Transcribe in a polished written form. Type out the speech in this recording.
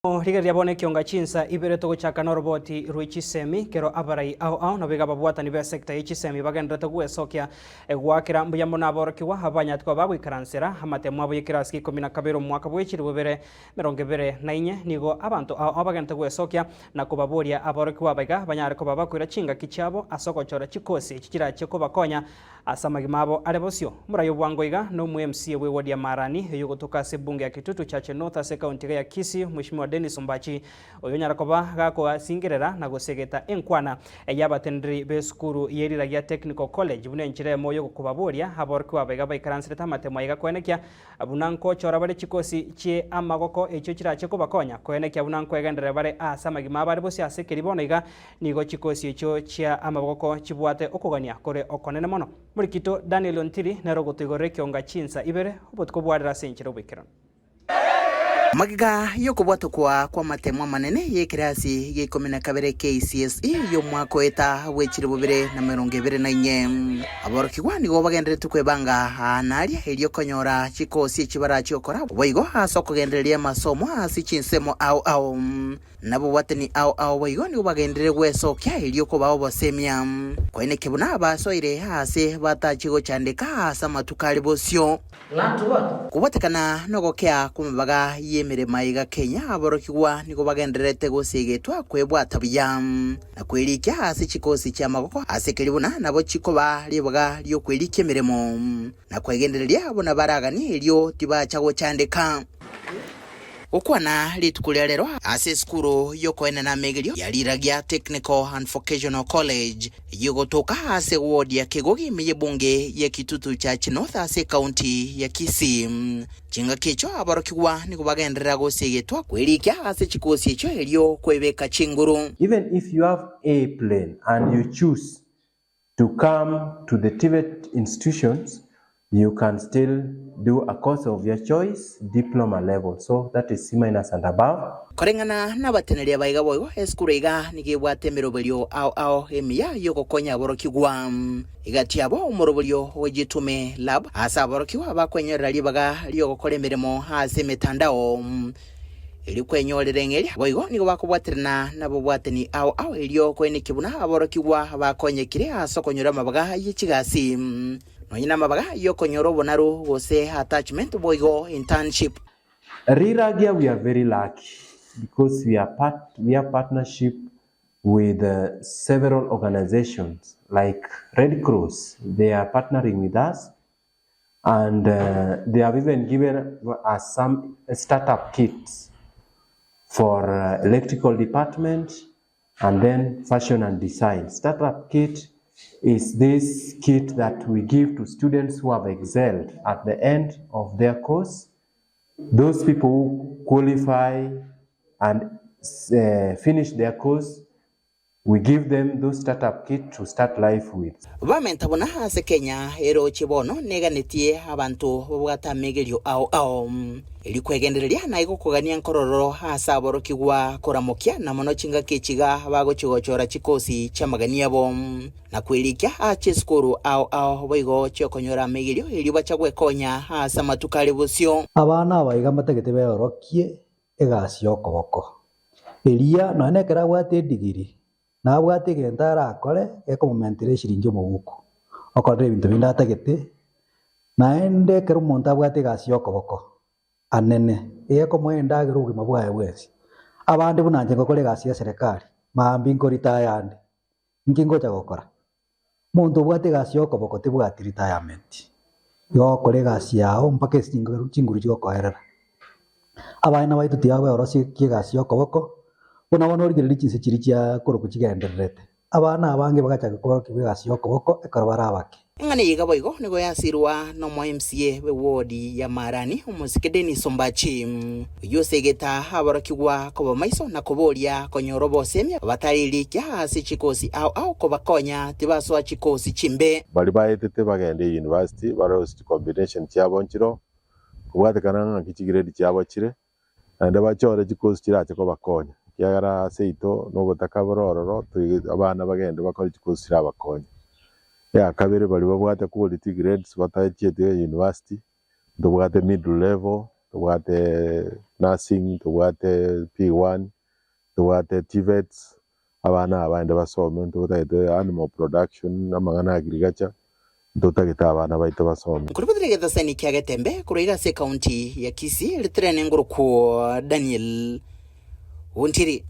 Riga riabone kionga chinsa ibere to gochaka no roboti ruichisemi kero abarai au na biga babwatani be sector ichisemi bagendete gwesokia gwakira mbuya mona borokiwa abanyati kwa bagwikaransera amate mwabo yikiraski 12 mwaka bwechiri bubere 24 nigo abantu au bagendete gwesokia na kubaburia aborokiwa baga banyare ko babakwira chinga kichabo asokochora chikosi chikira cheko bakonya asamagimabo arebosio murayo bwangoiga no mu MC we wodi ya Marani yugotoka sebunge ya Kitutu Chache North ase county ya Kisii Mheshimiwa Dennis Ombachi oyonyara koba gako asingerera na gosegeta enkwana yabatendri be skuru yeriragia technical college bune nchire moyo kubaburia aborkiwa bega baikaranseta matemo yiga kwenekia abunanko chora bare chikosi che amagoko echo chira cheko bakonya kwenekia abunanko egendere bare asamagima bare bosi ase keribona iga nigo chikosi echo chia amagoko chibwate okogania kore okonene mono Murikito Daniel Ontiri narogotigore kionga chinsa ibere obotko bwadra senchiro bikira Magiga yokobwato kwa matemwa manene yekirasi gikomena kabere KCSE yo mwako eta wechire bubire na 24 aborokigwa nigo bagendere tukwebanga anaria elio konyora chikosi chibara chokora boigo asoko gendereria masomo asichinsemo au nabo wateni au boigo nigo bagendere gwesokia elio kobaho bosemia kwene kebuna abasoire ase batachigo chandika asama tukali bosio kubatekana nogokea kumabaga yemere maiga Kenya aborokigwa nigo bagenderete gosegetwa kwebwata buya na kwerikia ase chikosi cha magoko ase keribuna nabo chikoba liboga lyo kwerikia meremo na kwegendereria abona baragani elio tibacha gochandika okwana litukulia lero ase skuru yokoena na megerio yaliragia Technical and Vocational College yogotoka ase ward ya Kegogi miyebunge ya Kitutu Chache North ase county ya Kisii chinga kicho abarokigwa niko bagendera gosegetwa kwerikia ase chikosi echo elio kwebeka chinguru. Even if you have a plane and you choose to come to the TVET institutions, you can still do a course of your choice, diploma level. So that is C- and above. Korengana na bateneria baiga boigo eskuru iga nigibwate meroberio au emia yoko konya borokigwa igatiabo umoroberio wejitume lab asa borokiwa bakwenyera libaga lyogokore mirimo ase metandao ili kwenyorerengeria boigo nigo bakobwaterana nabo bwateni au elio kwene kibuna aborokiwa bakonyekire asokonyora mabaga yichigasi Noina mabaga yokonyoro bonaru gose attachment boigo internship. Riragia, we are very lucky because we have partnership with several organizations like Red Cross. They are partnering with us, and they have even given us some startup kits for electrical department and then fashion and design. Startup kit is this kit that we give to students who have excelled at the end of their course. Those people who qualify and finish their course, we give them those startup kit to start life with. Bamentabona ase Kenya ero chibono neganetie abantu bwata megerio au ili kwegendereria na igokugania nkororo hasa borokigwa koramokia na mono chinga kichiga bagochigochora chikosi chamagania bom na kwelikia ache skuru au boigo chokonyora megerio ili bachagwe konya hasa matukali bosio abana baiga mategete beorokie egasi okoboko elia no nekera gwate digiri na bwate gentara akore ekomomentire shirinjo moguko okore ibintu bindatagete na ende kero monta bwate gasi okoboko anene ekomwenda girugi mabwaye bwesi abandi bunanje ngokore gasi ya serikali maambi ngorita yande nkingocha gokora muntu bwate gasi okoboko tibwati retirement yo kore gasi yao mpaka chinguru chikokoerera abana baitu tiawe orosi kigasi okoboko bona bona origere chinse chiri chia koroku chigendererete abana abange bagacha gukora kigasi okoboko ekorobara abake ngani yiga boigo nigo yasirwa no mo MCA we wodi ya Marani umusike Dennis Ombachi yosegeta abarokigwa koba maiso na koboria konyorobo semia bataririkia ase chikosi au kobakonya tibaso chikosi chimbe bali baetete bagende university barost combination cyabo nchiro kubwatekana kichigiredi cyabo chire ande bachore chikosi chirache kobakonya yagara seito no botaka borororo abana bagende bakora chikosi chirabakonya ya kabere bali babwate quality grades batachete university ndobwate middle level tubwate nursing, tubwate P1, tubwate TVETs, abana abandi basome, tubwate animal production, amangana agriculture, tutagita abana baito basome. Kuri budirege dasani kya Gatembe kuruira se county ya Kisii litrene nguruko Daniel Wontiri.